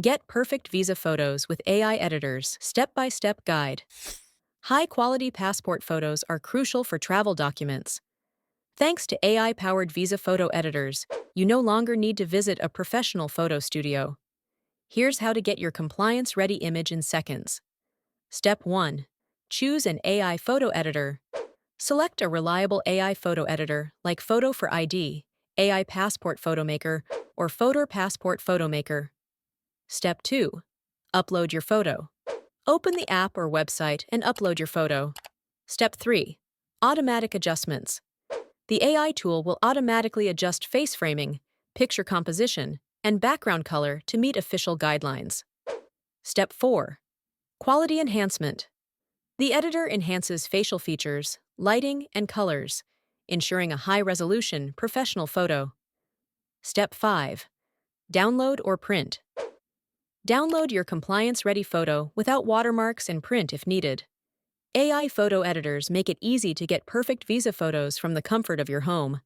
Get perfect visa photos with AI editors, step-by-step guide. High-quality passport photos are crucial for travel documents. Thanks to AI-powered visa photo editors, you no longer need to visit a professional photo studio. Here's how to get your compliance-ready image in seconds. Step 1. Choose an AI photo editor. Select a reliable AI photo editor like photoforID, AI Passport Photo Maker, or Photor Passport Photo Maker. Step 2. Upload your photo. Open the app or website and upload your photo. Step 3. Automatic adjustments. The AI tool will automatically adjust face framing, picture composition, and background color to meet official guidelines. Step 4. Quality enhancement. The editor enhances facial features, lighting, and colors, ensuring a high-resolution, professional photo. Step 5. Download or print. Download your compliance-ready photo without watermarks and print if needed. AI photo editors make it easy to get perfect visa photos from the comfort of your home.